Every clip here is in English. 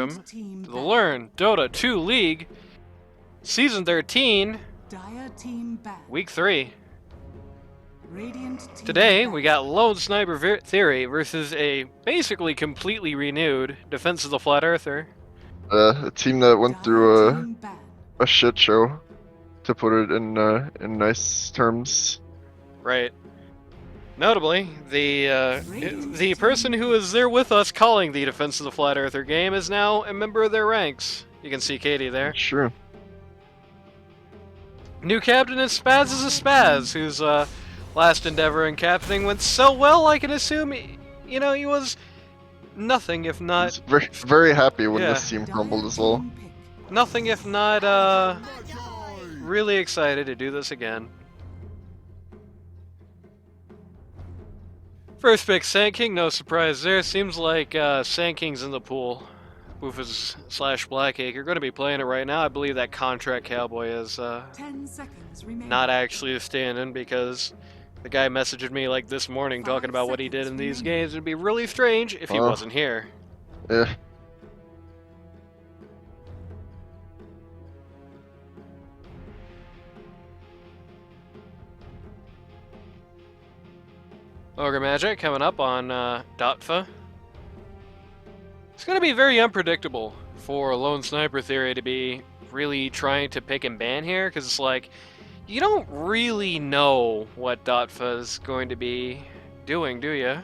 welcome to the Learn Dota 2 League, Season 13, Week 3. Today, we got Lone Sniper Theory versus a basically completely renewed Defense of the Flat Earther. A team that went through a shit show, to put it in nice terms. Right. Notably, the person who is there with us calling the Defense of the Flat Earther game is now a member of their ranks. You can see Katie there. Sure. New captain is Spaz is a Spaz, whose last endeavor in captaining went so well I can assume, he was nothing if not... He's very, very happy when this team crumbled as well. Nothing if not really excited to do this again. First pick, Sand King, no surprise there. Seems like Sand King's in the pool. Boofus / Blackacre are going to be playing it right now. I believe that Contract Cowboy is not actually a stand-in because the guy messaged me like this morning talking about what he did in these games. It'd be really strange if he wasn't here. Yeah. Ogre Magic coming up on DotFE. It's going to be very unpredictable for Lone Sniper Theory to be really trying to pick and ban here, because it's like, you don't really know what DotFE is going to be doing, do you?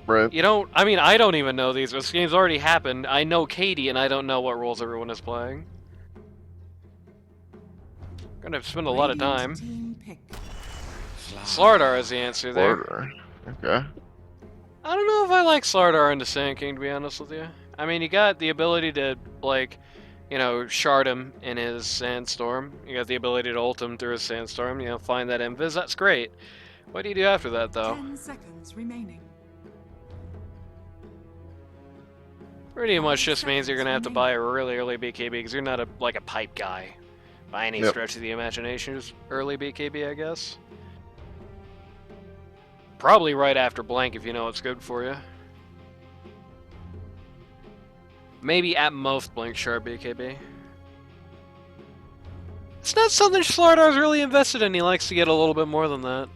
Right. You don't, I don't even know these. This game's already happened. I know Katie, and I don't know what roles everyone is playing. Gonna spend a lot of time. Slardar is the answer there. Slardar. Okay. I don't know if I like Slardar into Sand King, to be honest with you. I mean, you got the ability to, like, shard him in his Sandstorm. You got the ability to ult him through his Sandstorm, find that invis. That's great. What do you do after that, though? 10 seconds remaining. Pretty much just means you're going to have to buy a really early BKB, because you're not a pipe guy by any stretch of the imagination. Just early BKB, I guess. Probably right after blank if you know what's good for you. Maybe at most blank sharp BKB. It's not something Slardar's really invested in. He likes to get a little bit more than that.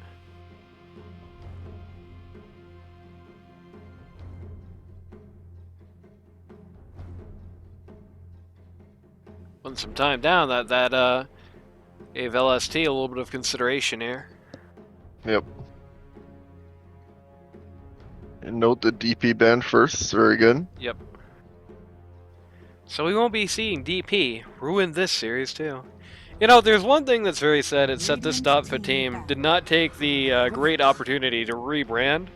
Putting some time down, that gave LST a little bit of consideration here. Yep. And note the DP ban first. Very good. Yep. So we won't be seeing DP ruin this series too. There's one thing that's very sad. It's that this DotFE team did not take the great opportunity to rebrand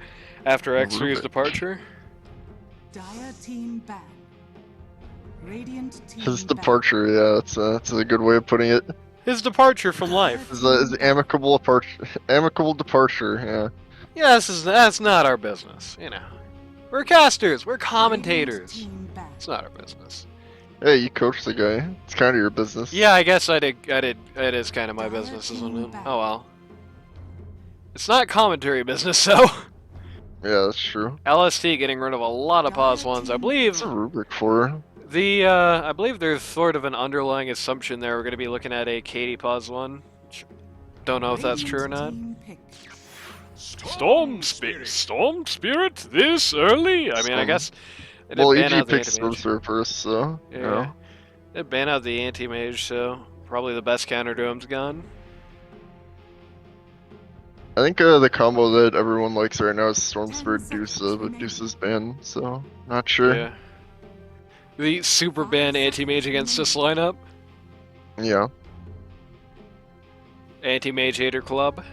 after X3's departure. His departure, yeah, that's a good way of putting it. His departure from life. His amicable departure, yeah. Yeah, that's not our business, We're casters, we're commentators. It's not our business. Hey, you coach the guy. It's kind of your business. Yeah, I guess I did. It is kind of my business, isn't it? Oh well. It's not commentary business, though. Yeah, that's true. LST getting rid of a lot of pause ones, I believe. What's a rubric for? I believe there's sort of an underlying assumption there. We're going to be looking at a Katie pause one. Don't know if that's true or not. Storm Spirit this early? I mean, I guess it did ban out the Anti-Mage. First, so yeah. It banned out the Anti-Mage, so probably the best counter to him's gone. I think the combo that everyone likes right now is Storm Spirit Deuce, but Deuce is banned, so not sure. Yeah. The super ban Anti-Mage against this lineup? Yeah. Anti-Mage Hater Club?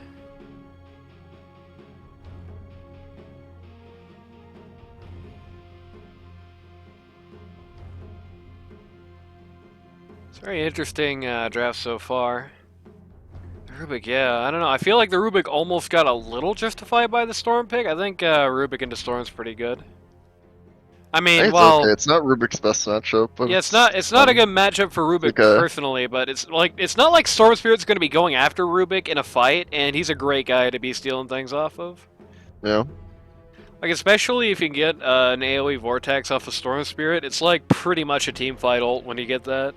Very interesting draft so far. The Rubik, yeah, I don't know. I feel like the Rubik almost got a little justified by the Storm pick. I think Rubik into Storm's pretty good. I mean, it's well, okay. It's not Rubik's best matchup. But yeah, it's not a good matchup for Rubik personally, but it's not like Storm Spirit's going to be going after Rubik in a fight, and he's a great guy to be stealing things off of. Yeah. Like, especially if you get an AoE Vortex off of Storm Spirit, it's like pretty much a team fight ult when you get that.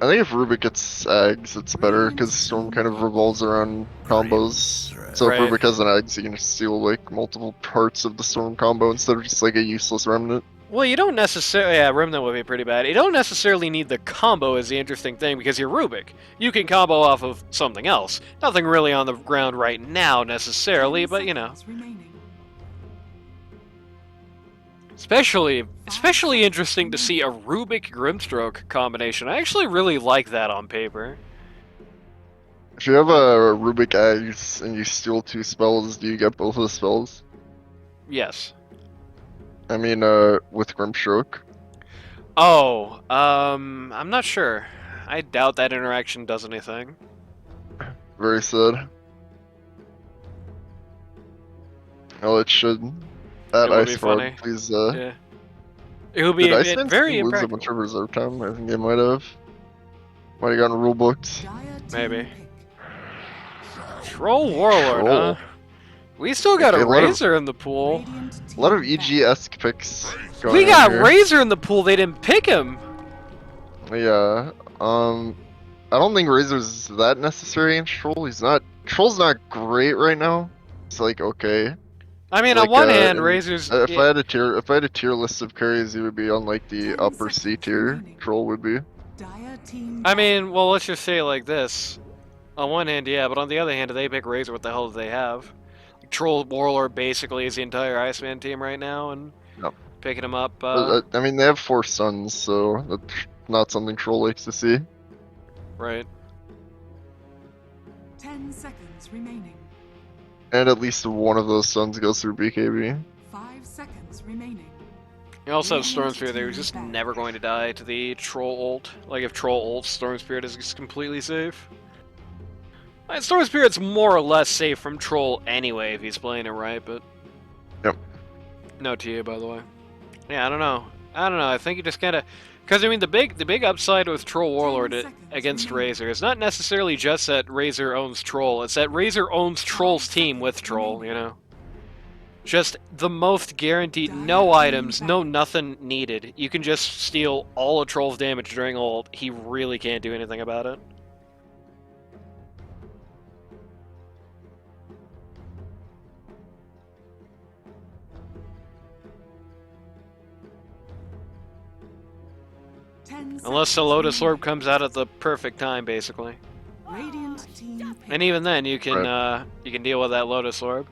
I think if Rubik gets Ags, it's better, because Storm kind of revolves around combos. So if Right. Rubik has an Ags, you can just steal like multiple parts of the Storm combo instead of just like a useless remnant. Well, you don't necessarily... Yeah, Remnant would be pretty bad. You don't necessarily need the combo is the interesting thing, because you're Rubik. You can combo off of something else. Nothing really on the ground right now, necessarily, but, you know. Especially interesting to see a Rubik Grimstroke combination. I actually really like that on paper. If you have a Rubik Ags and you steal 2 spells, do you get both of the spells? Yes. I mean, with Grimstroke. Oh, I'm not sure. I doubt that interaction does anything. Very sad. Oh, it should. That It would Ice be Frog, funny. please, Yeah. It would be Did Iceman very still lose a impractical. bunch of reserve time? I think they might have. Might have gotten rule booked. Maybe. Troll Warlord, Troll. huh? We still got Okay, a Razor in the pool. A lot of EG-esque picks going We on got here. Razor in the pool, they didn't pick him! Yeah, I don't think Razor's that necessary in Troll. Troll's not great right now. It's like, okay. I mean, Like, on one hand, and Razor's... if yeah. I had a tier list of carries, he would be on like the upper C tier. Troll would be. I mean, well, let's just say it like this. On one hand, yeah, but on the other hand, if they pick Razor, what the hell do they have? Troll Warlord basically is the entire Iceman team right now, and Yep. picking him up, I mean, they have 4 sons, so that's not something Troll likes to see. right. 10 seconds remaining. And at least one of those sons goes through BKB. 5 seconds remaining. You also have Storm Spirit there, who's just never going to die to the Troll ult. Like, if Troll ults, Storm Spirit is just completely safe. Storm Spirit's more or less safe from Troll anyway, if he's playing it right, but... Yep. No TA, by the way. Yeah, I don't know. I think you just gotta... Because, I mean, the big upside with Troll Warlord against Razor is not necessarily just that Razor owns Troll, it's that Razor owns Troll's team with Troll, you know? Just the most guaranteed, no items, no nothing needed. You can just steal all of Troll's damage during ult, he really can't do anything about it. Unless the Lotus Orb comes out at the perfect time, basically. And even then, you can deal with that Lotus Orb.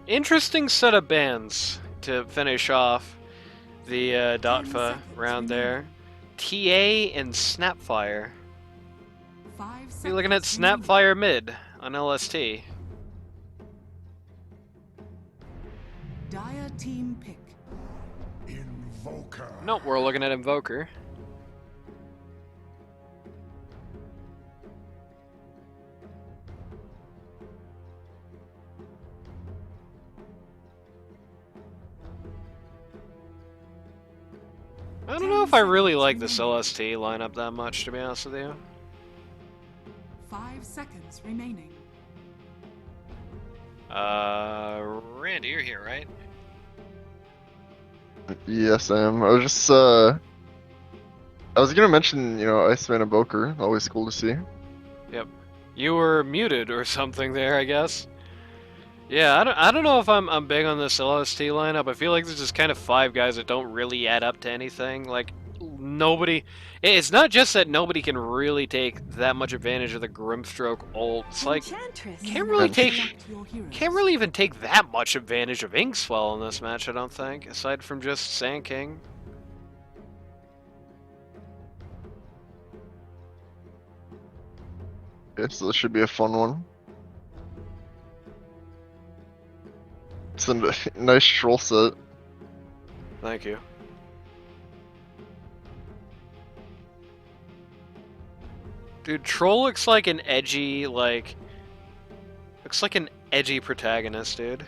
Interesting set of bans to finish off the DotFE round there. TA and Snapfire. You're looking at Snapfire mid on LST. Dire team pick. Invoker. Nope, we're looking at Invoker. I don't know if I really like this LST lineup that much, to be honest with you. 5 seconds remaining. Randy, you're here, right? Yes, I am. I was just, I was gonna mention, Iceman and Boker. Always cool to see. Yep. You were muted or something there, I guess. Yeah, I don't know if I'm big on this LST lineup. I feel like there's just kind of 5 guys that don't really add up to anything. Like, nobody... It's not just that nobody can really take that much advantage of the Grimstroke ult. It's like, can't really even take that much advantage of Inkswell in this match, I don't think, aside from just Sand King. Okay, so this should be a fun one. It's a nice troll set. Thank you. Dude, Troll looks like an edgy, looks like an edgy protagonist, dude.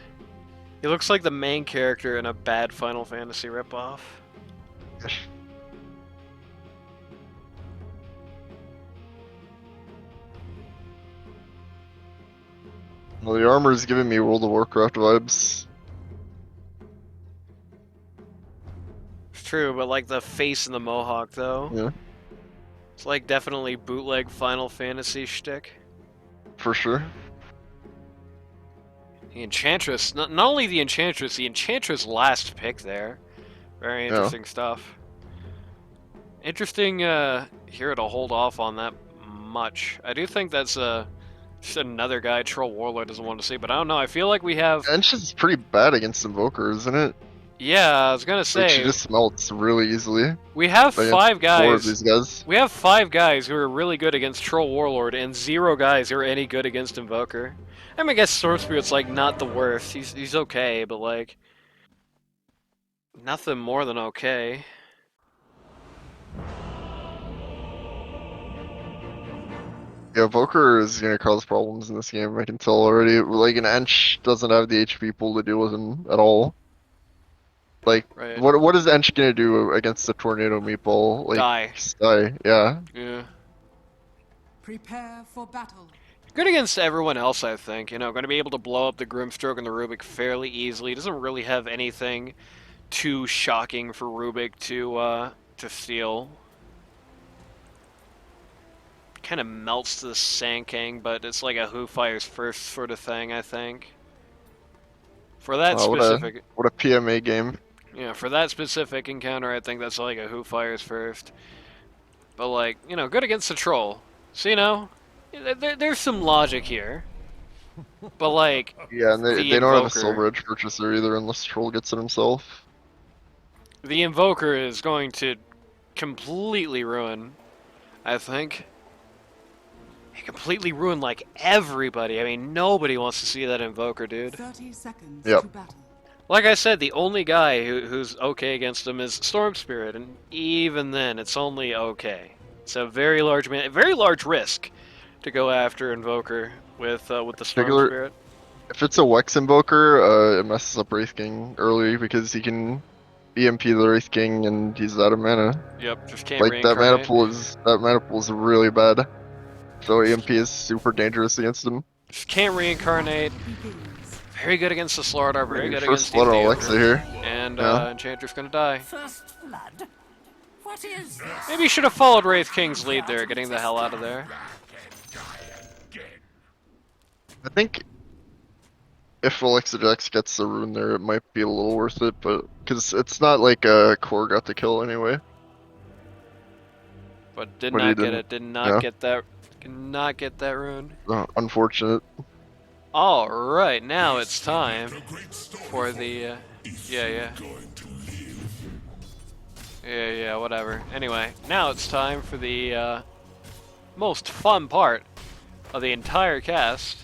He looks like the main character in a bad Final Fantasy ripoff. Well, the armor is giving me World of Warcraft vibes. It's true, but like the face and the mohawk, though. Yeah, It's like definitely bootleg Final Fantasy shtick. for sure. The Enchantress, not only the Enchantress last pick there. Very interesting stuff. Interesting hero to hold off on that much. I do think that's just another guy Troll Warlord doesn't want to see, but I don't know. I feel like we have... Ench is pretty bad against Invoker, isn't it? Yeah, I was gonna Like, say... she just melts really easily. We have Against 5 guys... 4 of these guys. We have 5 guys who are really good against Troll Warlord, and 0 guys who are any good against Invoker. I mean, I guess Storm Spirit's, like, not the worst. He's okay, but, like... Nothing more than okay. Yeah, Invoker is gonna cause problems in this game, I can tell already. Like, an Ench doesn't have the HP pool to deal with him at all. Like, Right. what is Ench gonna do against the Tornado Meatball? Like, Die. just die, yeah. Yeah. Prepare for battle. Good against everyone else, I think. You know, going to be able to blow up the Grimstroke and the Rubik fairly easily. Doesn't really have anything too shocking for Rubik to steal. Kind of melts the Sankang, but it's like a Who Fires First sort of thing, I think. For that specific... What a PMA game. Yeah, for that specific encounter, I think that's like a Who Fires First. But, like, you know, good against the Troll. So, you know, there's some logic here. But, like, Yeah, and they the don't have a Invoker- Silver Edge purchaser either unless Troll gets it himself. The Invoker is going to completely ruin, I think. He completely ruined, like, everybody. I mean, nobody wants to see that Invoker, dude. 30 seconds Yep. to battle. Like I said, the only guy who's okay against him is Storm Spirit, and even then, it's only okay. It's a very large risk to go after Invoker with the Storm Spirit. If it's a Wex Invoker, it messes up Wraith King early because he can EMP the Wraith King and he's out of mana. Yep, just can't Like, that reincarnate. mana pool is really bad. So EMP is super dangerous against him. Just can't reincarnate. Begins. Very good against the Slardar, very good First against blood on the Alexa here. And Yeah. Enchantress gonna die. First blood? What is this? Maybe you should have followed Wraith King's lead there, getting the hell out of there. I think if Alexa Jax gets the rune there, it might be a little worth it, but because it's not like a core got the kill anyway. But did But he not get didn't. it, did not Yeah. get that, did not get that rune. Unfortunate. Alright, now it's time for the, yeah, whatever. Anyway, now it's time for the, most fun part of the entire cast,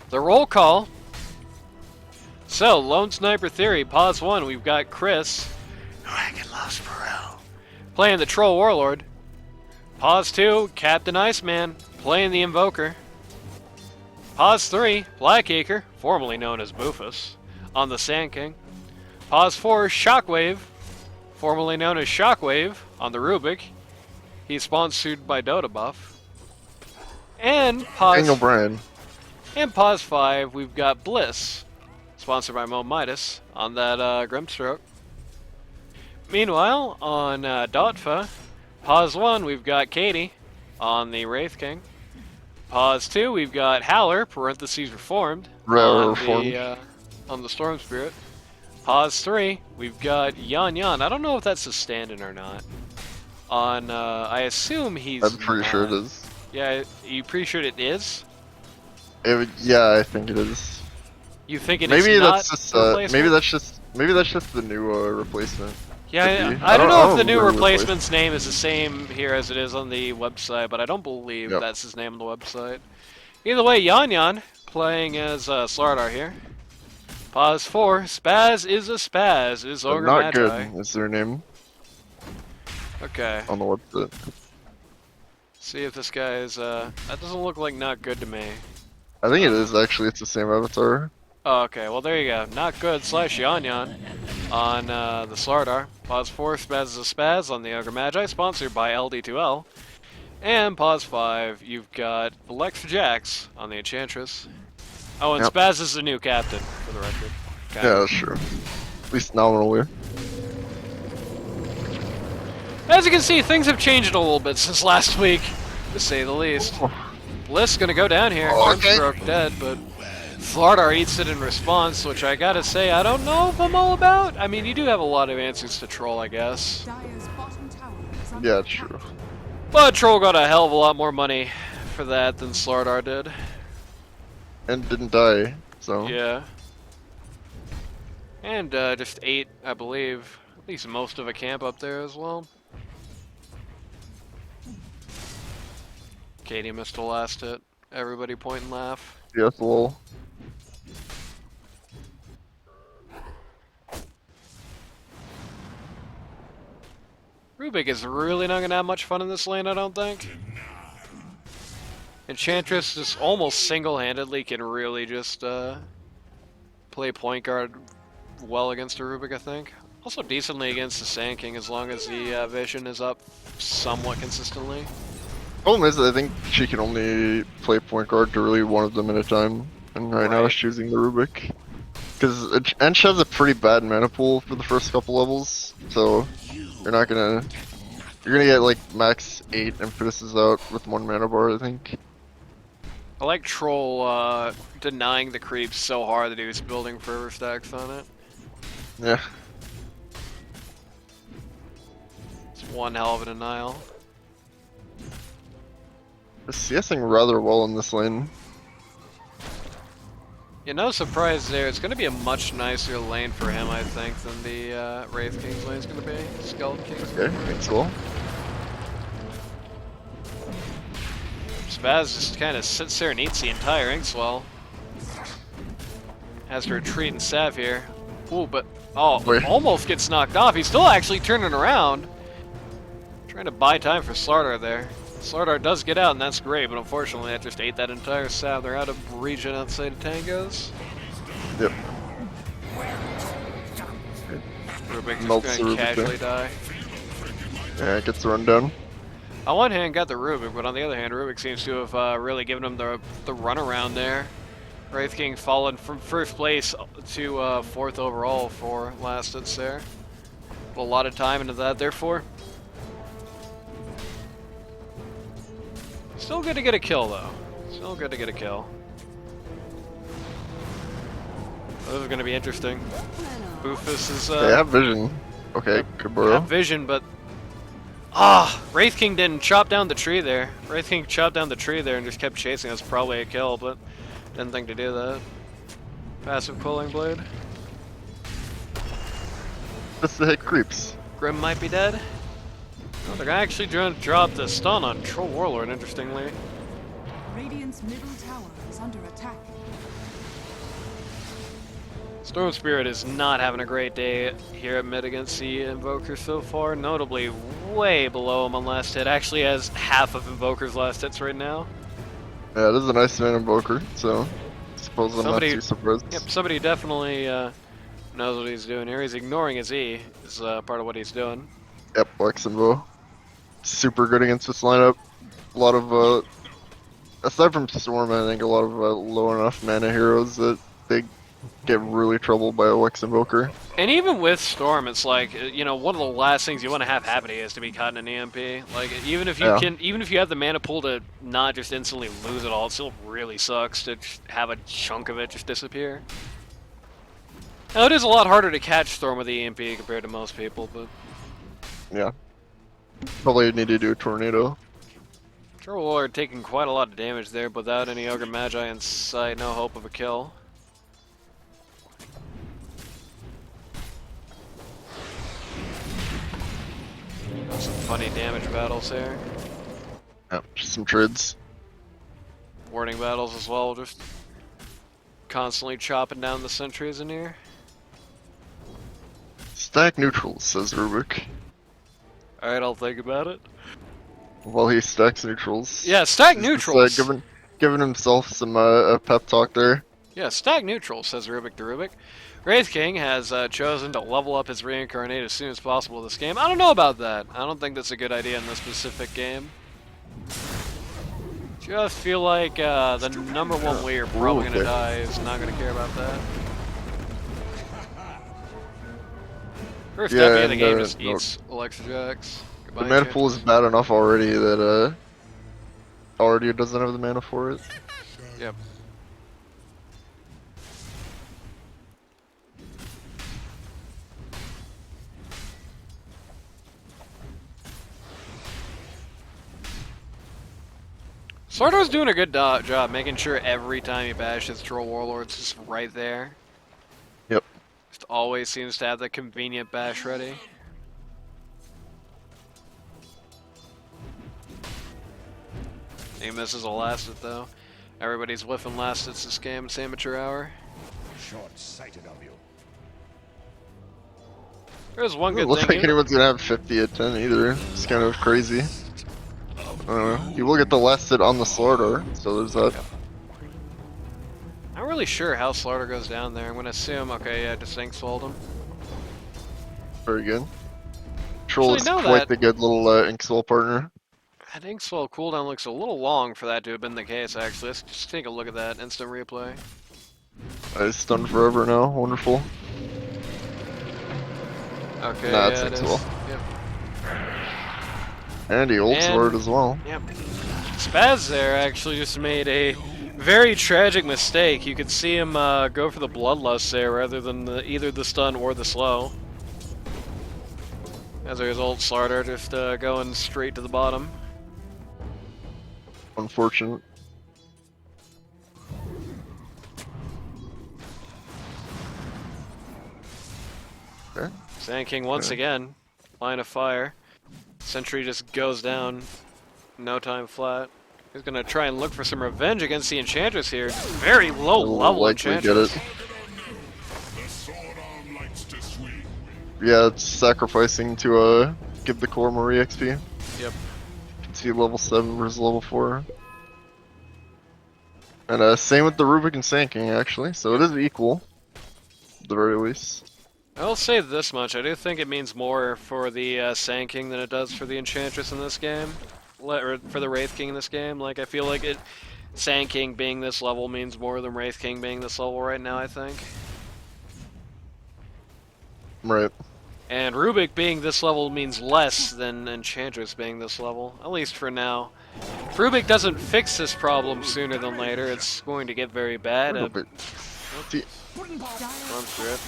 the roll call. So, Lone Sniper Theory, pause 1, we've got Chris, Dragon Lost Perel, playing the Troll Warlord. Pause 2, Captain Iceman, playing the Invoker. Pause 3, Blackacre, formerly known as Bufus, on the Sand King. Pause 4, Shockwave, formerly known as Shockwave, on the Rubik. He's sponsored by Dota Buff. And Daniel pause, Bryan. and pause 5, we've got Bliss, sponsored by Mo Midas, on that Grimstroke. Meanwhile, on DotFE, pause 1, we've got Katie, on the Wraith King. Pause 2, we've got Howler, parentheses reformed, on the Storm Spirit. Pause 3, we've got Yan Yan. I don't know if that's a stand-in or not. On, I assume he's I'm pretty sure it is. Yeah, you pretty sure it is? Yeah, I think it is. You think it Maybe is not that's just a replacement? maybe that's just the new replacement. Yeah, Could be. I don't know if the remember new the replacement's name is the same here as it is on the website, but I don't believe Yep. that's his name on the website. Either way, Yan Yan playing as Slardar here. Pause 4, Spaz is a Spaz, is But Ogre not Magi. good is their name Okay, on the website. see if this guy is, that doesn't look like not good to me. I think it is actually. It's the same avatar. Oh, okay, well there you go. Not good / Yan Yan on the Slardar. Pause 4, Spaz is a Spaz on the Ogre Magi, sponsored by LD2L. And pause 5, you've got Alexa Jax on the Enchantress. Oh, and Yep. Spaz is the new captain, for the record. Kind Yeah, of. that's true. At least nominally. As you can see, things have changed a little bit since last week, to say the least. Bliss gonna go down here. Oh, okay. Grimstroke dead, but Flardar eats it in response, which I gotta say, I don't know if I'm all about. I mean, you do have a lot of answers to Troll, I guess. Dire's bottom tower is under Yeah, attack. true. But Troll got a hell of a lot more money for that than Slardar did. And didn't die, so. Yeah. And just ate, I believe, at least most of a camp up there as well. Katie missed the last hit. Everybody point and laugh. Yes, lol. Rubik is really not gonna have much fun in this lane, I don't think. Enchantress just almost single-handedly can really just play point guard well against a Rubik, I think. Also decently against the Sand King as long as the vision is up somewhat consistently. Problem is, I think she can only play point guard to really one of them at a time, and right now Right. she's choosing the Rubik. Because Ench has a pretty bad mana pool for the first couple levels, so you're gonna get like max 8 impetuses out with 1 mana bar, I think. I like Troll denying the creeps so hard that he was building fervor stacks on it. Yeah. It's one hell of a denial. They're CSing rather well in this lane. Yeah, no surprise there. It's going to be a much nicer lane for him, I think, than the Wraith King's lane is going to be. Skeleton King's Okay, lane. thanks, well. Spaz just kind of sits there and eats the entire Inkswell. Has to retreat and Sav here. Ooh, but Wait. almost gets knocked off. He's still actually turning around. Trying to buy time for Slardar there. Slardar does get out, and that's great, but unfortunately that just ate that entire Sav. They're out of region outside of Tangos. Yep. Rubik Melts just the gonna Rubik casually there. die. Yeah, it gets run down. On one hand, got the Rubik, but on the other hand, Rubik seems to have really given him the runaround there. Wraith King fallen from first place to 4th overall for last hits there. Put a lot of time into that, therefore. Still good to get a kill, though. Still good to get a kill. This is going to be interesting. Boofus is They have vision. Okay, Kaburo. have vision, but Wraith King didn't chop down the tree there. Wraith King chopped down the tree there and just kept chasing. That's probably a kill, but didn't think to do that. Passive Cooling Blade. Just the hit creeps. Grim might be dead. Oh, they're actually trying to drop the stun on Troll Warlord, interestingly. Radiant's middle tower is under attack. Storm Spirit is not having a great day here at mid against the Invoker so far. Notably way below him on last hit. Actually has half of Invoker's last hits right now. Yeah, it is a nice man invoker, so I suppose I'm not too surprised. Yep, somebody definitely knows what he's doing here. He's ignoring his E, is part of what he's doing. Yep, Lex and Bo. Super good against this lineup. A lot of, aside from Storm, I think a lot of low enough mana heroes that they get really troubled by a Lex Invoker. And even with Storm, it's like, you know, one of the last things you want to have happen is to be caught in an EMP. Like, even if you even if you have the mana pool to not just instantly lose it all, it still really sucks to just have a chunk of it just disappear. Now, it is a lot harder to catch Storm with the EMP compared to most people, but... Yeah. Probably need to do a tornado. Troll Warlord taking quite a lot of damage there, but without any Ogre Magi in sight, no hope of a kill. Some funny damage battles here. Yep, just some trids. Warding battles as well, just constantly chopping down the sentries in here. Stack neutrals, says Rubik. Alright, I'll think about it. While he stacks neutrals. Yeah, stack He's neutrals! Just, giving himself some a pep talk there. Yeah, stack neutrals, says Rubik to Rubik. Wraith King has chosen to level up his Reincarnate as soon as possible this game. I don't know about that. I don't think that's a good idea in this specific game. Just feel like the number one way you're probably gonna okay. die is not gonna care about that. First Yeah, FP of the and, game just no, eats Alexa Jax. the Goodbye, mana pool is Enchantress. bad enough already that already doesn't have the mana for it. Yep. Sardar's doing a good job making sure every time he bashes Troll Warlord's just right there. Yep. Just always seems to have the convenient bash ready. He misses a Lasted though. Everybody's whiffing Lasteds this game. It's amateur hour. Short-sighted of you. There's one Doesn't good look thing. like anyone's gonna have 50 at 10 either. It's kind of crazy. I don't know. You will get the last hit on the Slardar, so there's that. I'm really sure how Slaughter goes down there. I'm gonna assume, okay, yeah, just Inks sold him. Very good. Troll is know quite that. the good little Inkswell partner. That Inkswell cooldown looks a little long for that to have been the case, actually. Let's just take a look at that instant replay. He's stunned forever now. Wonderful. Okay, Nah, yeah, it's it is. Inkswell. Yep. And he ults for it as well. Yep. Spaz there actually just made a very tragic mistake. You could see him go for the Bloodlust there rather than either the stun or the slow. As a result, Slardar just going straight to the bottom. Unfortunate. Okay. Sand King once again, line of fire. Sentry just goes down, no time flat. He's gonna try and look for some revenge against the Enchantress here. Very low He'll level likely Enchantress. get it. Yeah, it's sacrificing to give the core more EXP. Yep. You can see level 7 versus level 4. And same with the Rubik and Sand King actually, so it is equal. At the very least. I'll say this much, I do think it means more for the Sand King than it does for the Enchantress in this game. Or for the Wraith King in this game. Like, I feel like Sand King being this level means more than Wraith King being this level right now, I think. Right. And Rubik being this level means less than Enchantress being this level, at least for now. If Rubik doesn't fix this problem sooner than later, it's going to get very bad. See, Jumps through it.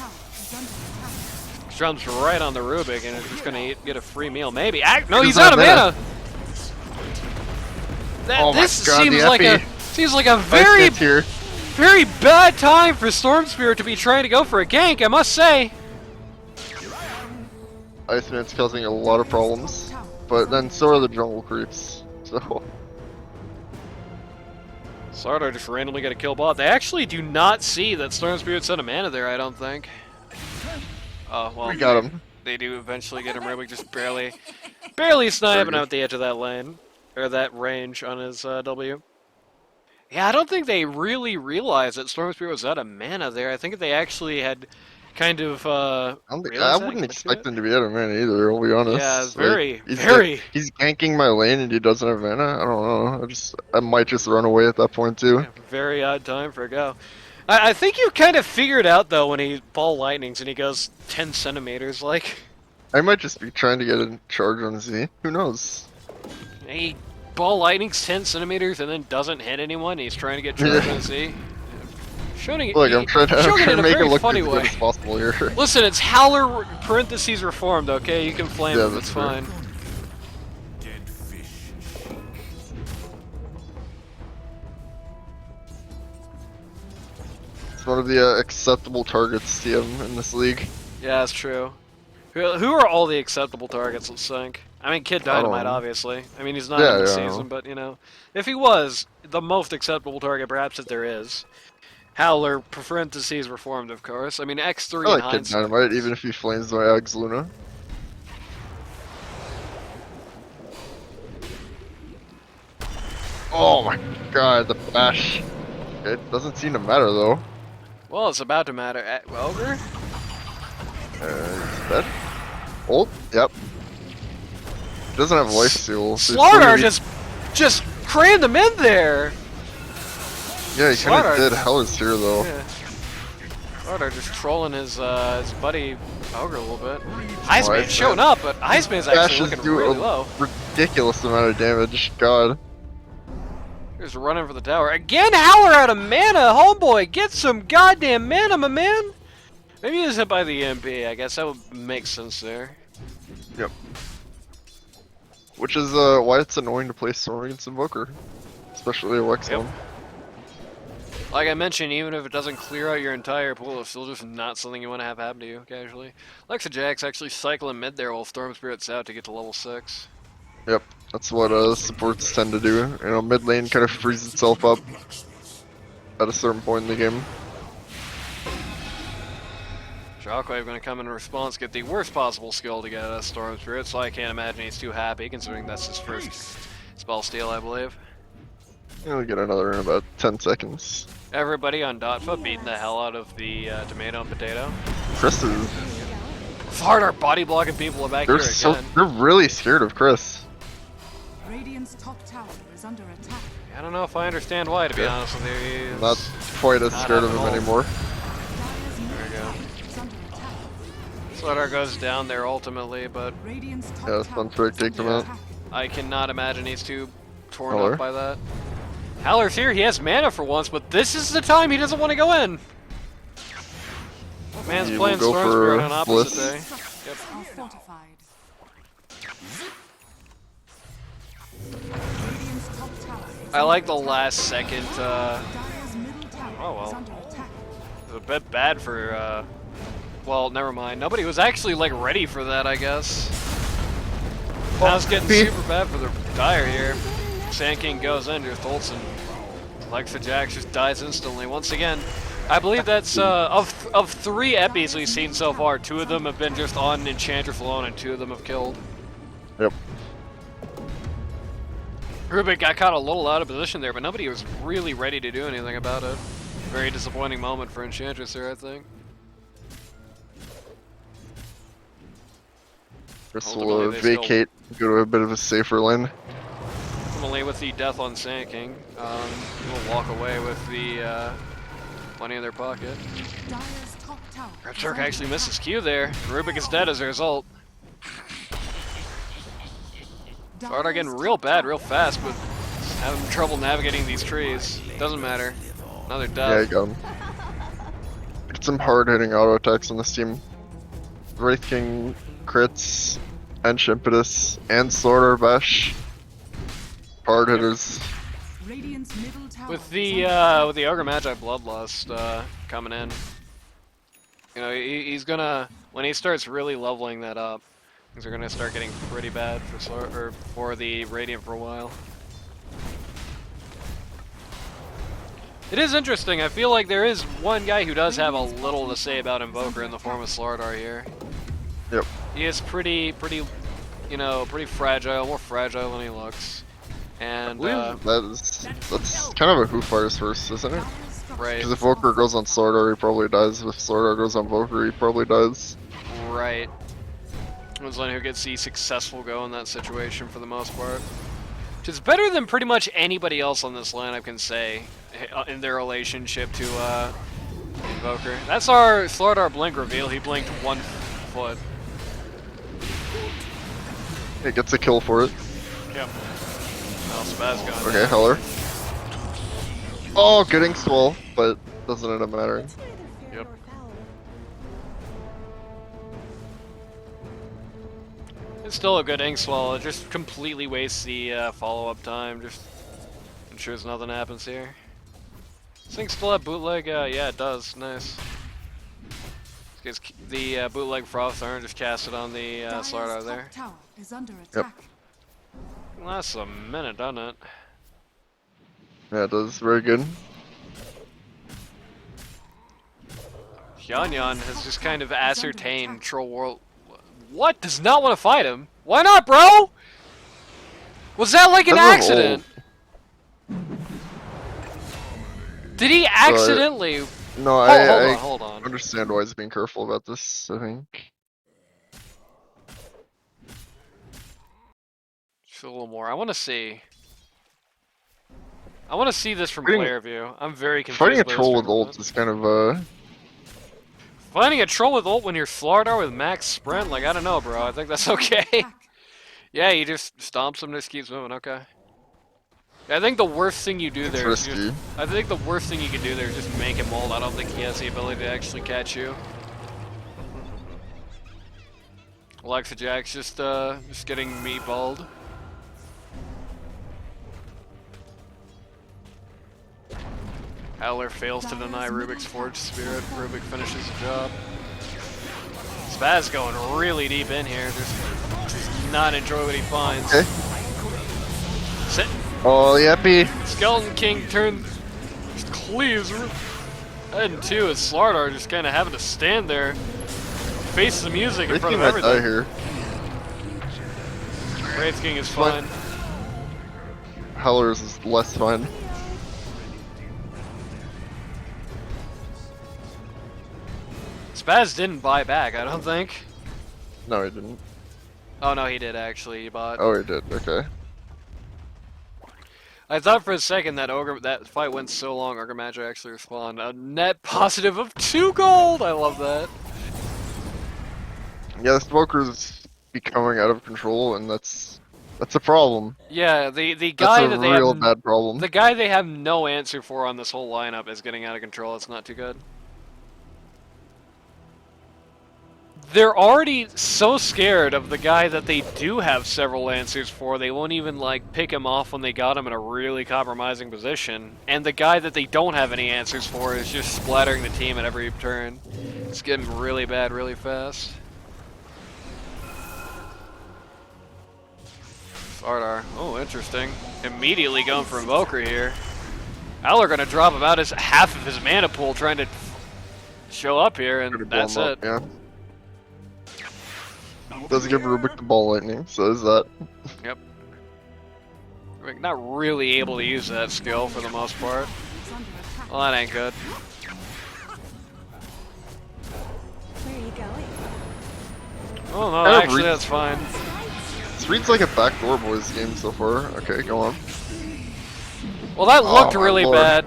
Jumps right on the Rubik, and it's just going to get a free meal. Maybe. No, he's out of mana! Oh my This God, seems like a very, very bad time for Storm Spirit to be trying to go for a gank, I must say. Iceman's causing a lot of problems, but then so are the jungle creeps, so... Slardar just randomly got a kill bot. They actually do not see that Storm Spirit's out of mana there, I don't think. Oh, well, We got him. they do eventually get him. Rubik just barely sniping out the edge of that lane, or that range on his W. Yeah, I don't think they really realized that Storm Spirit was out of mana there. I think if they actually had kind of I wouldn't expect him to be out of mana either, I'll be honest. Yeah, Like, he's ganking my lane and he doesn't have mana? I don't know. I might just run away at that point too. Yeah, very odd time for a go. I think you kind of figured out though when he ball lightnings and he goes 10 centimeters like. I might just be trying to get a charge on Z. Who knows? He ball lightnings 10 centimeters and then doesn't hit anyone. He's trying to get charge on Z. Showing Look, I'm trying to make it look as funny good way. as possible here. Listen, it's Howler parentheses reformed, okay? You can flame him, it's true. fine. Dead fish. It's one of the acceptable targets to him in this league. Yeah, that's true. Who are all the acceptable targets, let's think? I mean, Kid Dynamite, obviously. I mean, he's not in the season, but, you know. If he was, the most acceptable target, perhaps, that there is. Howler, parentheses, reformed, of course. I mean, X3 I like and Kid Heinz. Dynamite, even if he flames my Ags Luna. Oh my God, the bash. It doesn't seem to matter though. Well, it's about to matter. Ogre? Is that ult? Yep. Doesn't have life steal. So Slardar just crammed him in there! Yeah, he kind Slardar of did. just- Hell is here though. Yeah. Slardar just trolling his buddy Ogre a little bit. Iceman showing up, but Iceman's actually Dashes looking do really a low. ridiculous amount of damage. God. He's running for the tower. Again, Howler out of mana! Homeboy, get some goddamn mana, my man! Maybe he was hit by the EMP. I guess that would make sense there. Yep. Which is why it's annoying to play Storm against Invoker. Especially a Wexstone. Yep. Like I mentioned, even if it doesn't clear out your entire pool, it's still just not something you want to have happen to you casually. Lexa Jack's actually cycling mid there while Storm Spirit's out to get to level 6. Yep. That's what supports tend to do. You know, mid lane kind of frees itself up at a certain point in the game. Shockwave going to come in response, get the worst possible skill to get a Storm Spirit, so I can't imagine he's too happy considering that's his first spell steal, I believe. You'll get another in about 10 seconds. Everybody on DotFE beating the hell out of the tomato and potato. Chris is. Hard are body blocking people back here again. They're really scared of Chris. Radiant's top tower is under attack. I don't know if I understand why, to be honest with you. He's Not quite as not scared of at him all. anymore. Dire's There we middle go. tower is under attack. Slardar goes down there ultimately, but Radiant's top Yeah, tower Sunstrike is takes under him out. attack. I cannot imagine he's too torn Howler. up by that. Howler's here, he has mana for once, but this is the time he doesn't want to go in. Man's He playing will go Storm for Spirit on opposite Bliss. day. Structures are fortified. Radiant's top tower is I like the under attack. last second, Dire's middle tower Oh, well. is under attack. a bit bad for, well, never mind. Nobody was actually, like, ready for that, I guess. Now it's getting Beef. super bad for the Dire here. Sand King goes in, just ults, and Lexa Jax just dies instantly. Once again, I believe that's, of 3 epis we've seen so far, 2 of them have been just on Enchantress alone, and 2 of them have killed. Yep. Rubik got caught a little out of position there, but nobody was really ready to do anything about it. Very disappointing moment for Enchantress there, I think. Chris Ultimately, will they still- vacate, go to a bit of a safer lane. Ultimately, with the death on Sand King, we'll walk away with the money in their pocket. Dire's top tower is Turk under actually missed attack. his Q there. Rubik is dead as a result. Slardar getting Dire's real top bad tower real fast, but having trouble navigating these trees. Doesn't matter. Another Yeah, I death. got him. Get some hard hitting auto attacks on this team. Wraith King crits, and Impetus, and Slardar Bash. Hard hitters. Radiant's middle tower With is the under Ogre Magi Bloodlust coming in, you know, he's gonna, when he starts really leveling that up, things are gonna start getting pretty bad for the Radiant for a while. It is interesting. I feel like there is one guy who does have a little to say about Invoker in the form of Slardar here. Yep. He is pretty, you know, pretty fragile, more fragile than he looks. I And believe that's kind of a who fires first, isn't it? Dire's structures right, Because if Voker goes on Slardar, he probably dies. If Slardar goes on Voker, he probably dies. right. Was one who gets the successful go in that situation for the most part. Which is better than pretty much anybody else on this lineup can say in their relationship to Invoker. That's our Slardar blink reveal. He blinked 1 foot. He gets a kill for it. Yep. Now Spaz gone. Okay, Heller. Oh, getting swole, but doesn't end up mattering. Yep. It's still a good ink swallow. It just completely wastes the follow-up time. Just ensures nothing happens here. This thing still have bootleg? Yeah, it does. Nice. Gets the bootleg Frost Iron, just cast it on the Dire's Slardar top there. tower is under attack. Lasts a minute, doesn't it? Yeah, it does. Very good. Yan has just kind of ascertained Troll World. What? Does not want to fight him? Why not, bro? Was that like an That's a little accident? Did he accidentally? No, Hold I hold on. understand why he's being careful about this, I think. Just a little more. I want to see. I want to see this from Fighting- player view. I'm very confused Fighting a by this troll with tournament. ults is kind of Fighting a troll with ult when you're Slardar with max sprint, like, I don't know, bro. I think that's okay. Attack. Yeah, he just stomps him and just keeps moving, okay. I think the worst thing you do it's there is risky. just, I think the worst thing you can do there is just make him ult. I don't think he has the ability to actually catch you. Alexa Jack's just getting meatballed. Howler fails to deny Rubik's Forge Spirit. Rubik finishes the job. Spaz going really deep in here. Just not enjoy what he finds. Okay. Sit. Oh, yappy. Skeleton King turns, just cleaves. And two is Slardar just kind of having to stand there, face the music in Wraith front King of might die everything. here. Wraith King is Fine. fine. Howlers is less fine. Spaz didn't buy back, I don't think. No, he didn't. Oh no, he did actually. He bought. Oh, he did. Okay. I thought for a second that fight went so long, Ogre Magic actually respawned. A net positive of 2 gold. I love that. Yeah, this Smoker's becoming out of control, and that's a problem. Yeah, the That's guy a that they real have bad problem. the guy they have no answer for on this whole lineup is getting out of control. It's not too good. They're already so scared of the guy that they do have several answers for, they won't even like pick him off when they got him in a really compromising position. And the guy that they don't have any answers for is just splattering the team at every turn. It's getting really bad really fast. Sardar, oh interesting. Immediately going for Invoker here. Howler gonna drop about half of his mana pool trying to show up here, and that's it. Yeah. Doesn't give Rubik the ball lightning, so is that. Yep. Like, not really able to use that skill for the most part. Is under attack. Well, that ain't good. Where are you going? Oh no, Kind of actually reads- that's fine. This reads like a backdoor boys game so far. Okay, go on. Well, that looked Oh, my really lord. bad.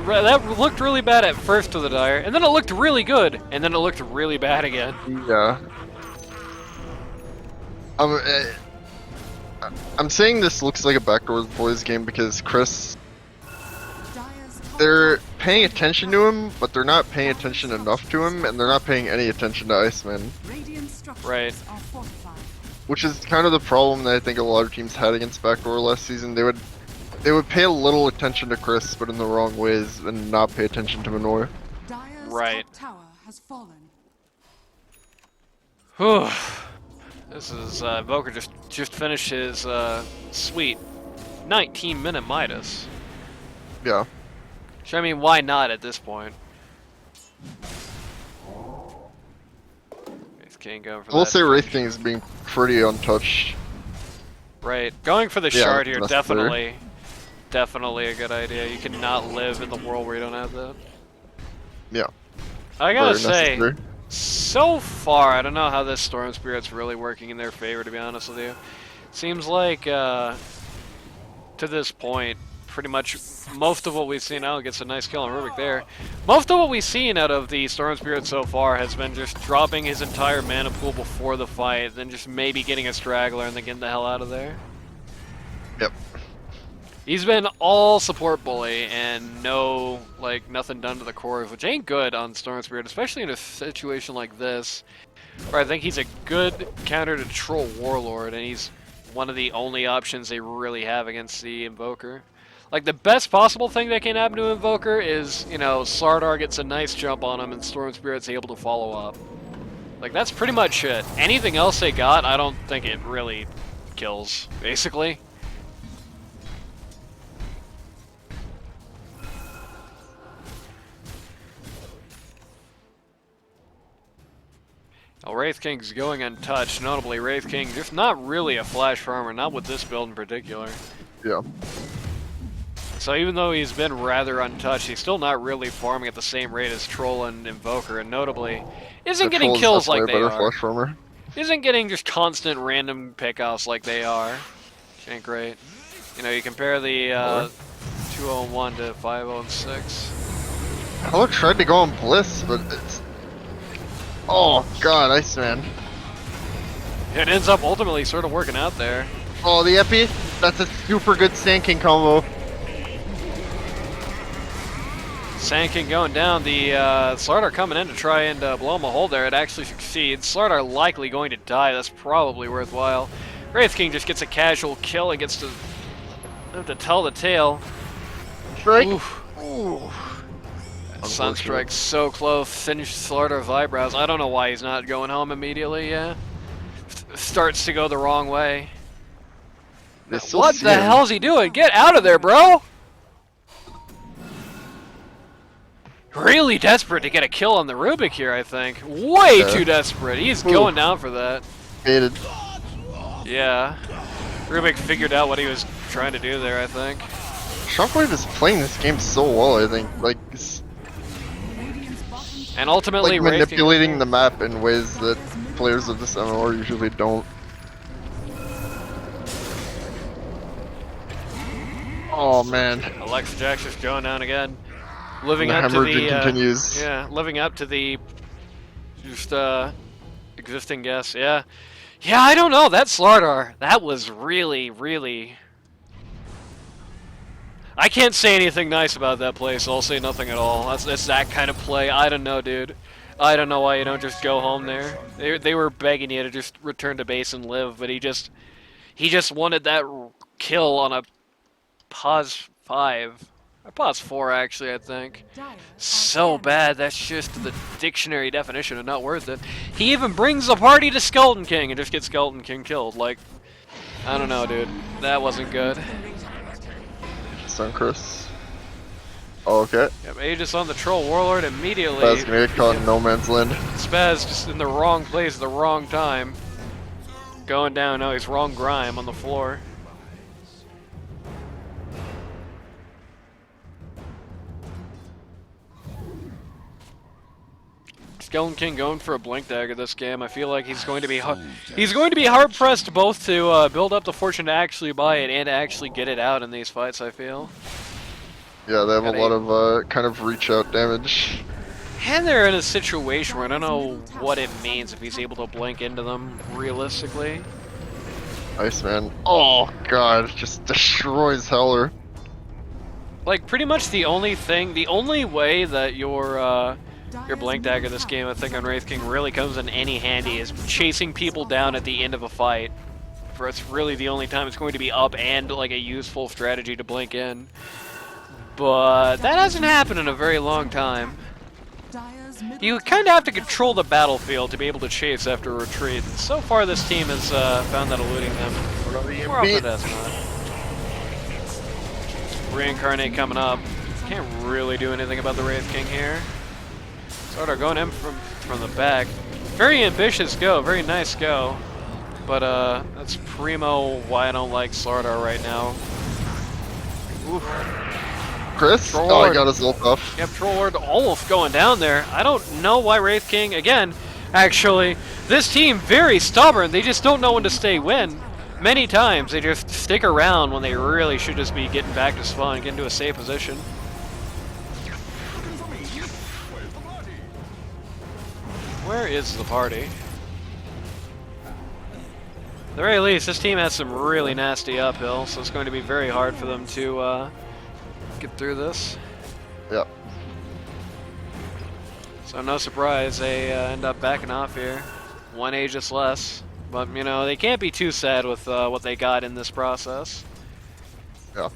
That looked really bad at first to the Dire, and then it looked really good, and then it looked really bad again. Yeah. I'm saying this looks like a backdoor boys game because Chris, Dire's top they're paying attention to him, but they're not paying attention enough to him, and they're not paying any attention to Iceman, radiant structures Right. are fortified. which is kind of the problem that I think a lot of teams had against backdoor last season. They would pay a little attention to Chris, but in the wrong ways, and not pay attention to Manor. Dire's Right. top tower has fallen. Whew. This is Invoker just finished his sweet 19-minute Midas. Yeah. Which, I mean, why not at this point? Wraith King going for We'll that. say Wraith King is being pretty untouched. Right, going for the Yeah, shard here, that's necessary. definitely a good idea. You cannot live in the world where you don't have that. Yeah. I gotta Very say, necessary. so far, I don't know how this Storm Spirit's really working in their favor, to be honest with you. Seems like, to this point, pretty much most of what we've seen, oh, gets a nice kill on Rubik there. Most of what we've seen out of the Storm Spirit so far has been just dropping his entire mana pool before the fight, then just maybe getting a straggler and then getting the hell out of there. Yep. He's been all support bully and nothing done to the cores, which ain't good on Storm Spirit, especially in a situation like this, where I think he's a good counter to Troll Warlord, and he's one of the only options they really have against the Invoker. Like, the best possible thing that can happen to Invoker is, you know, Slardar gets a nice jump on him and Storm Spirit's able to follow up. Like, that's pretty much it. Anything else they got, I don't think it really kills, basically. Well, Wraith King's going untouched. Notably, Wraith King just not really a flash farmer, not with this build in particular. Yeah. So even though he's been rather untouched, he's still not really farming at the same rate as Troll and Invoker, and notably, isn't The getting Troll is kills like definitely they a better are. flash farmer. Isn't getting just constant random pickoffs like they are. Which ain't great. You know, you compare the 201 to 506. Hello tried to go on Bliss, but it's... Oh god, Iceman. It ends up ultimately sort of working out there. Oh, the Epi? That's a super good Sand King combo. Sand King going down. The Slardar coming in to try and blow him a hole there. It actually succeeds. Slardar likely going to die. That's probably worthwhile. Wraith King just gets a casual kill and gets to tell the tale. Strike? Ooh. Sunstrike's so close. Finished Slardar's eyebrows. I don't know why he's not going home immediately, yeah. Starts to go the wrong way. What the hell's he doing? Get out of there, bro! Really desperate to get a kill on the Rubik here, I think. Way too desperate. He's going down for that. Baited. Yeah. Rubik figured out what he was trying to do there, I think. Shockwave is playing this game so well, I think. Like, and ultimately, like manipulating the map in ways that players of this MMO usually don't. Oh man. Alexa Jax just going down again. Living the up to the continues. yeah, living up to the just existing guess. Yeah, yeah. I don't know. That Slardar, that was really. I can't say anything nice about that play, so I'll say nothing at all. That's that kind of play. I don't know, dude. I don't know why you don't just go home there. They were begging you to just return to base and live, but he just wanted that kill on a pause 5. Or pause 4, actually, I think. So bad, that's just the dictionary definition of not worth it. He even brings the party to Skeleton King and just gets Skeleton King killed. Like, I don't know, dude. That wasn't good. Sunchris. Oh, okay. Yep, Aegis on the Troll Warlord immediately. Spaz gonna get caught in no man's land. Spaz just in the wrong place at the wrong time. Going down, no, he's wrong grime on the floor. Skeleton King going for a blink dagger this game. I feel like he's going to be hard pressed both to build up the fortune to actually buy it and to actually get it out in these fights. I feel. Yeah, they have a lot of kind of reach out damage. And they're in a situation where I don't know what it means if he's able to blink into them realistically. Iceman. Oh god, just destroys Heller. Like pretty much the only way that your blink dagger this game, I think, on Wraith King really comes in any handy is chasing people down at the end of a fight. For it's really the only time it's going to be up and like a useful strategy to blink in. But that hasn't happened in a very long time. You kind of have to control the battlefield to be able to chase after a retreat. So far this team has found that eluding them more often than not. Reincarnate coming up. Can't really do anything about the Wraith King here. Slardar going in from the back. Very ambitious go, very nice go. But that's primo why I don't like Slardar right now. Oof. Chris? Troll Oh, I Lord. got his ult off. Yep, Troll Lord almost going down there. I don't know why Wraith King, again, actually, this team very stubborn. They just don't know when to win. Many times they just stick around when they really should just be getting back to spawn, get into a safe position. Where is the party? At the very least, this team has some really nasty uphill, so it's going to be very hard for them to get through this. Yep. So no surprise, they end up backing off here. One Aegis less. But, you know, they can't be too sad with what they got in this process. Yeah.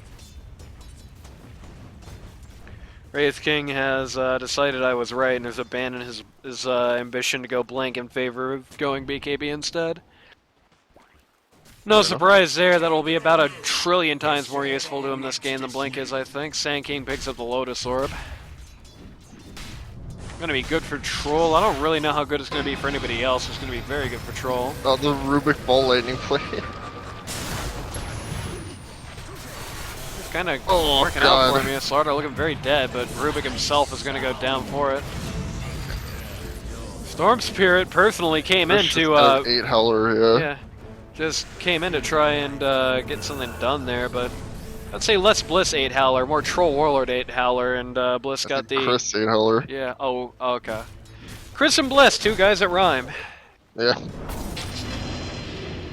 Wraith King has decided I was right and has abandoned his ambition to go blank in favor of going BKB instead. No surprise there, that'll be about 1 trillion times more useful to him this game than Blink is, I think. Sand King picks up the Lotus Orb. Gonna be good for Troll. I don't really know how good it's gonna be for anybody else. It's gonna be very good for Troll. Oh, the Rubik Ball Lightning play. It's kind of working out for me. Slardar looking very dead, but Rubik himself is gonna go down for it. Storm Spirit personally came in to 8 Heller, yeah. just came in to try and get something done there, but I'd say less Bliss 8 Howler, more Troll Warlord 8 Howler, and Bliss I got think the... Chris 8 Howler. Yeah, oh, okay. Chris and Bliss, two guys that rhyme. Yeah.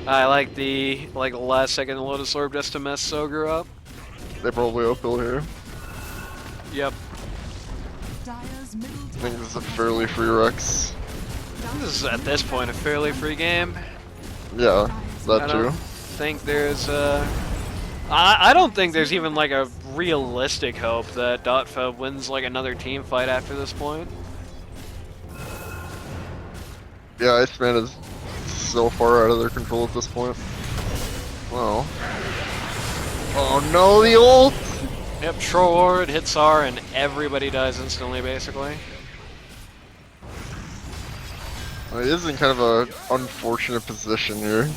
I like the last second Lotus Orb just to mess Soger up. They probably uphill here. Yep. Dire's middle I think this is a tower fairly free Rex. This is at this point a fairly free game. Yeah, I that don't too. think there's I don't think there's even like a realistic hope that DotFE wins like another team fight after this point. Yeah, Iceman is so far out of their control at this point. Well. Oh no, the ult! Yep, Troll Ward hits R and everybody dies instantly basically. It is in kind of a unfortunate position here.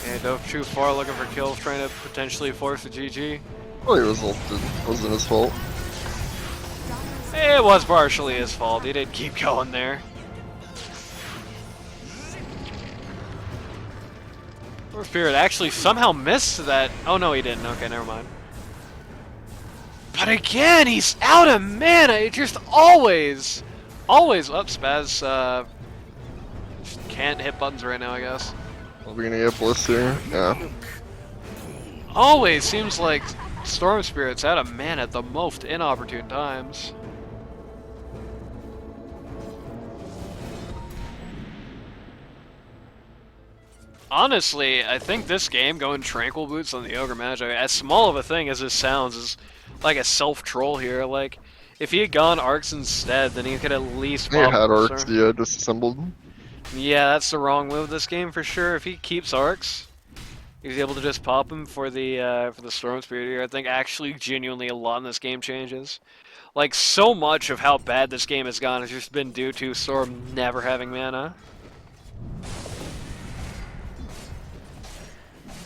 Yeah, Dove too far looking for kills, trying to potentially force a GG. Well, he was ulted. It wasn't his fault. It was partially his fault, he did keep going there. Or Spirit actually somehow missed that. Oh no, he didn't. Okay, never mind. But again, he's out of mana. It just always. Oh, Spaz just can't hit buttons right now, I guess. Are we gonna get Bliss here? Yeah. Always seems like Storm Spirit's out of mana at the most inopportune times. Honestly, I think this game going Tranquil Boots on the Ogre Magi, as small of a thing as this sounds, is like a self-troll here. Like, if he had gone Arcs instead, then he could at least He had pop Arcs, Storm. yeah, disassembled. Yeah, that's the wrong move this game for sure. If he keeps Arcs, he's able to just pop him for the Storm Spirit here. I think actually genuinely a lot in this game changes. Like, so much of how bad this game has gone has just been due to Storm never having mana.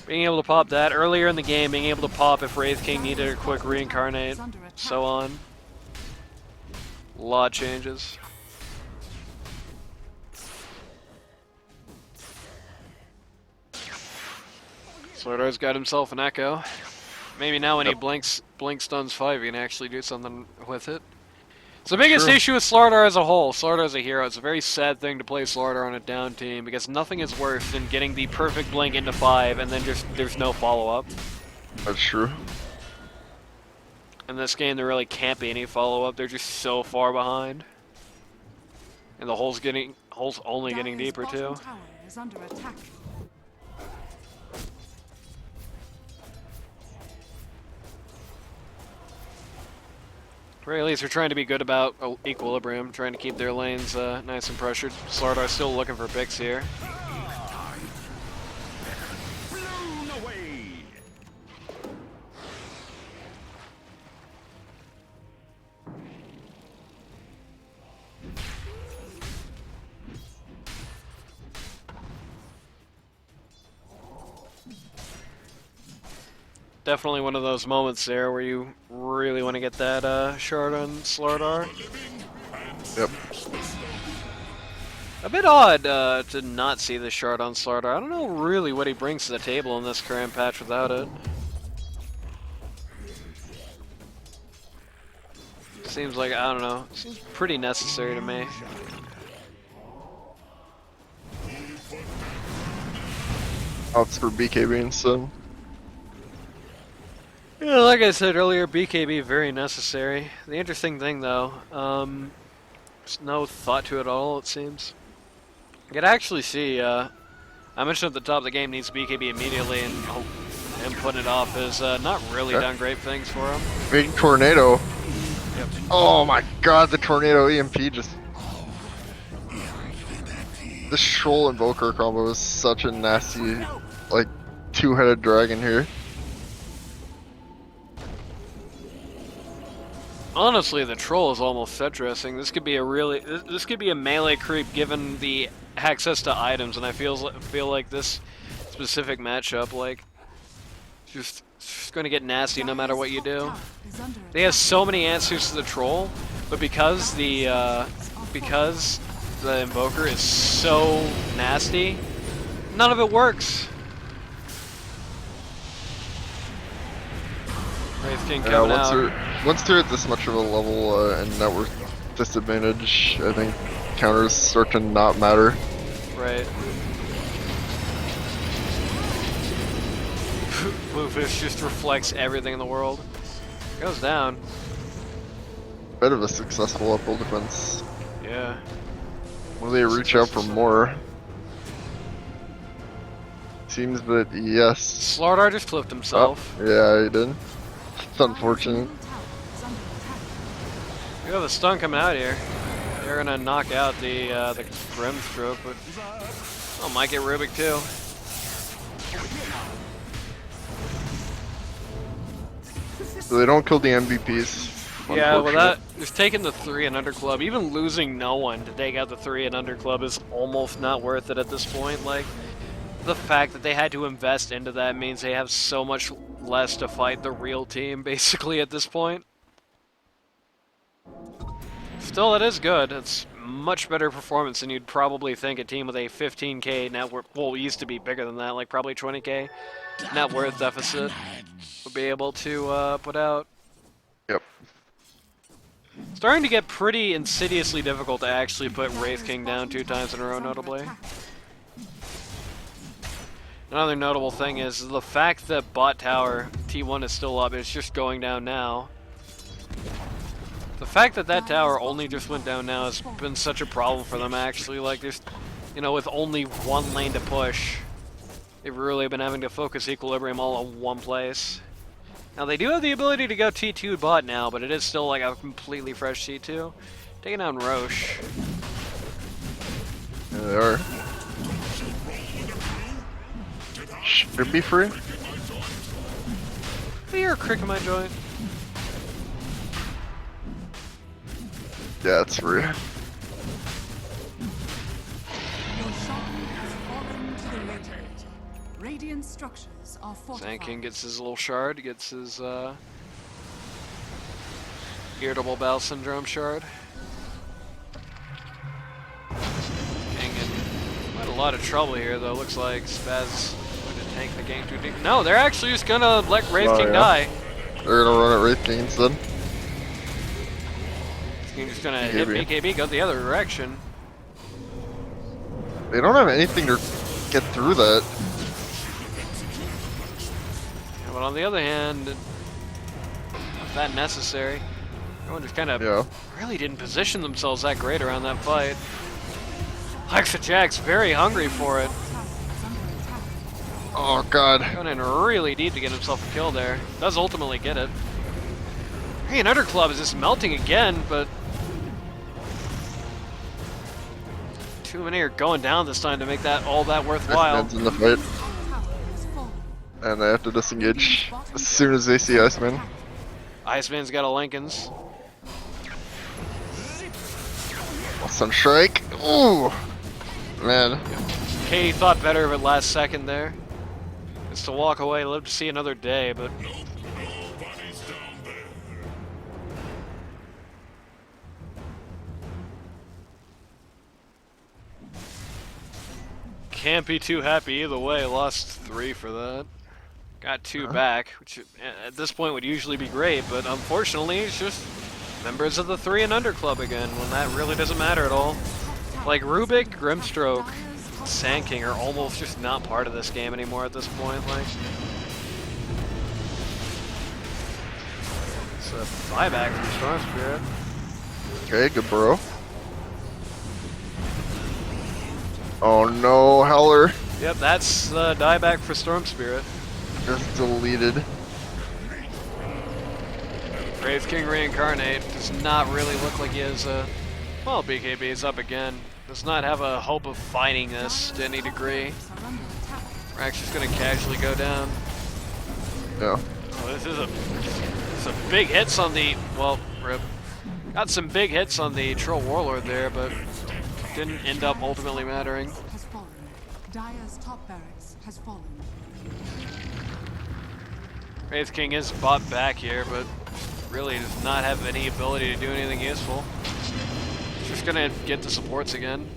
Being able to pop that earlier in the game, being able to pop if Wraith King needed a quick reincarnate, so on. A lot changes. Slardar's got himself an Echo. Maybe now when he blink stuns 5, he can actually do something with it. It's the biggest issue with Slardar as a whole. Slardar as a hero, it's a very sad thing to play Slardar on a down team because nothing is worse than getting the perfect blink into 5 and then just there's no follow-up. That's true. In this game, there really can't be any follow-up. They're just so far behind. And the hole's only getting deeper too. tower is under attack. Or at least they're trying to be good about equilibrium, trying to keep their lanes nice and pressured. Slardar's still looking for picks here. Blown away. Definitely one of those moments there where you really want to get that shard on Slardar. Yep. A bit odd to not see the shard on Slardar. I don't know really what he brings to the table in this current patch without it. Seems like, I don't know, seems pretty necessary to me. Opts for BKB instead. Yeah, like I said earlier, BKB very necessary. The interesting thing though, there's no thought to it at all, it seems. I could actually see, I mentioned at the top the game needs BKB immediately, and him putting it off has not really done great things for him. Big tornado. Yep. Oh my god, the tornado EMP just... The Troll Invoker combo is such a nasty, like, two-headed dragon here. Honestly, the troll is almost set dressing. This could be this could be a melee creep given the access to items, and I feel like this specific matchup, like, just going to get nasty no matter what you do. They have so many answers to the troll, but because the invoker is so nasty, none of it works. Wraith King Yeah, coming out. once they're at this much of a level and net worth disadvantage, I think counters start to not matter. Right. Bluefish just reflects everything in the world. Goes down. Bit of a successful uphill defense. Yeah. Will they reach out for more? Seems that yes. Slardar just flipped himself. Oh, yeah, he did. It's unfortunate. Middle tower is under attack. We have a stun coming out here. They're gonna knock out the Grim Stroke, but oh, might get Rubik too. So they don't kill the MVPs. Yeah, well, Unfortunate. just taking the 3 and under club, even losing no one to take out the 3 and under club is almost not worth it at this point. Like, the fact that they had to invest into that means they have so much less to fight the real team, basically, at this point. Still, it is good. It's much better performance than you'd probably think a team with a 15k net worth, well, it used to be bigger than that, like probably 20k net worth deficit would be able to put out. Yep. Starting to get pretty insidiously difficult to actually put Wraith King down 2 times in a row, notably. Another notable thing is the fact that bot tower T1 is still up, it's just going down now. The fact that that tower only just went down now has been such a problem for them, actually. Like, there's, you know, with only one lane to push, they've really been having to focus equilibrium all in one place. Now, they do have the ability to go T2 bot now, but it is still like a completely fresh T2. Taking down Roche. Yeah, they are. Should it be free? I hear a crick in my joint. Yeah, it's free. Your shrine has fallen to the radiant. Radiant structures are Sand fortified. King gets his little shard, gets his irritable bowel syndrome shard. King in quite a lot of trouble here, though. Looks like Spaz going to tank the game too deep. No, they're actually just gonna let Wraith Oh, King yeah. die. They're gonna run at Wraith King instead. He's just gonna hit BKB. BKB, go the other direction. They don't have anything to get through that. Yeah, but on the other hand, not that necessary. Everyone just kind of Yeah. really didn't position themselves that great around that fight. Hexa Jack's very hungry for it. Oh god. Going in really deep to get himself a kill there. Does ultimately get it. Hey, an Underclub is just melting again, but too many are going down this time to make that all that worthwhile. Iceman's in the fight, Tower has fallen. and they have to disengage as soon as they see Iceman. Iceman's got a Lincoln's. Sunstrike. Ooh, man. Katie thought better of it last second there. Just to walk away, live to see another day, but can't be too happy either way. Lost 3 for that. Got 2 back, which at this point would usually be great, but unfortunately it's just members of the 3 and under club again, when that really doesn't matter at all. Like Rubik, Grimstroke, Sand King are almost just not part of this game anymore at this point. Like, it's a buyback from Storm Spirit. Okay, good bro. Oh no, Howler Yep, that's the dieback for Storm Spirit. just deleted. Wraith King Reincarnate does not really look like he has a... Well, BKB is up again. Does not have a hope of fighting this to any degree. Are under attack. Rack's just gonna casually go down. Yeah. Oh, this is some big hits on the... Well, rip. Got some big hits on the Troll Warlord there, but didn't end up ultimately mattering. Has fallen. Dire's top barracks has fallen. Wraith King is bought back here, but really does not have any ability to do anything useful. He's just gonna get the supports again.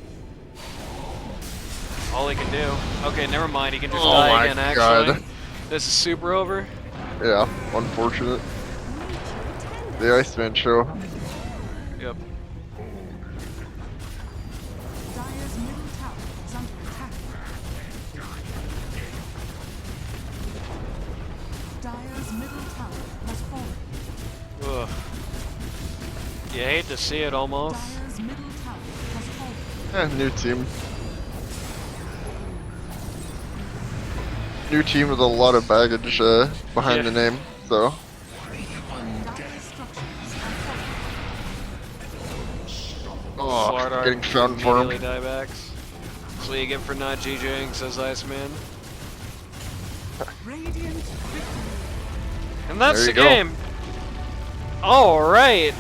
All he can do. Okay, never mind. He can just Oh die my again, actually. God. This is super over. Yeah, unfortunate. The Iceman show. Yep. Dire's middle tower is under attack. Dire's middle tower has fallen. Ugh. You hate to see it almost. Dire's middle tower has fallen. New team. New team with a lot of baggage behind the name, so. Dire's structures are falling. Oh, Slardar getting found for immediately him. diebacks. That's what you get for not GJing, says Iceman. Radiant victory. And that's There the you go. game. Alright,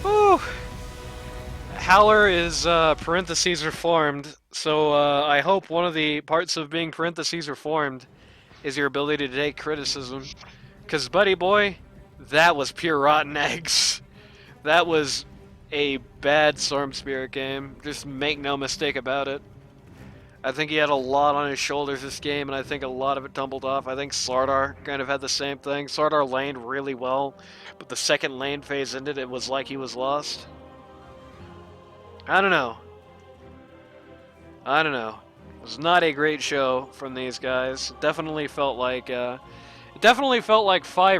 whew. Howler is, parentheses reformed, so, I hope one of the parts of being parentheses reformed is your ability to take criticism. Because, buddy boy, that was pure rotten eggs. That was a bad Storm Spirit game. Just make no mistake about it. I think he had a lot on his shoulders this game, and I think a lot of it tumbled off. I think Slardar kind of had the same thing. Slardar laned really well, but the second lane phase ended, it was like he was lost. I don't know. It was not a great show from these guys. It definitely felt like five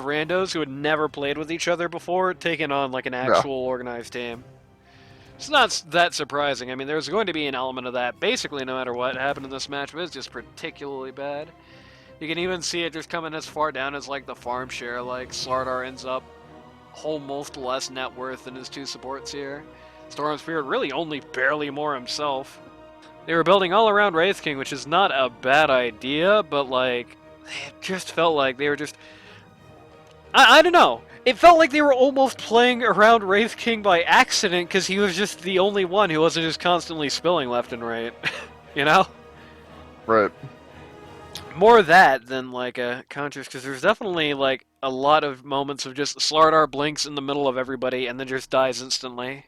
randos who had never played with each other before taking on like an actual organized team. It's not that surprising. I mean, there's going to be an element of that basically no matter what happened in this match, but it's just particularly bad. You can even see it just coming as far down as like the farm share. Like Slardar ends up almost less net worth than his two supports here. Storm Spirit really only barely more himself. They were building all around Wraith King, which is not a bad idea, but like, it just felt like they were just... I don't know. It felt like they were almost playing around Wraith King by accident because he was just the only one who wasn't just constantly spilling left and right. You know? Right. More of that than like a conscious, because there's definitely like a lot of moments of just Slardar blinks in the middle of everybody and then just dies instantly.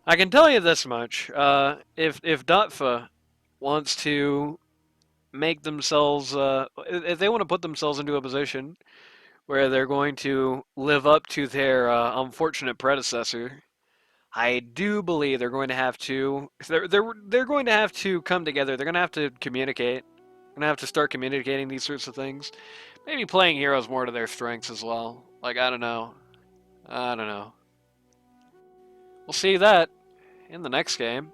I can tell you this much: if DotFE wants to make themselves, if they want to put themselves into a position where they're going to live up to their unfortunate predecessor, I do believe they're going to have to. They're going to have to come together. They're going to have to communicate. They're going to have to start communicating these sorts of things. Maybe playing heroes more to their strengths as well. Like I don't know. We'll see that in the next game.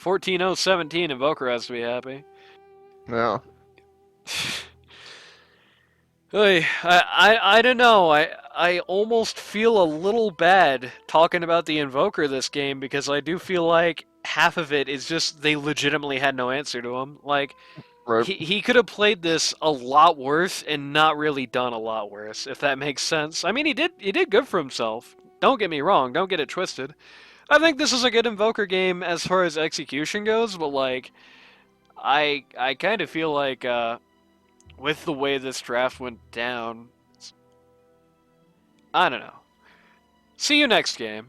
14-0-17, Invoker has to be happy. Yeah. Hey, I don't know. I almost feel a little bad talking about the Invoker this game because I do feel like half of it is just they legitimately had no answer to him. Like, Right. he could have played this a lot worse and not really done a lot worse, if that makes sense. I mean, he did good for himself. Don't get me wrong. Don't get it twisted. I think this is a good Invoker game as far as execution goes, but like, I kind of feel like with the way this draft went down, I don't know. See you next game.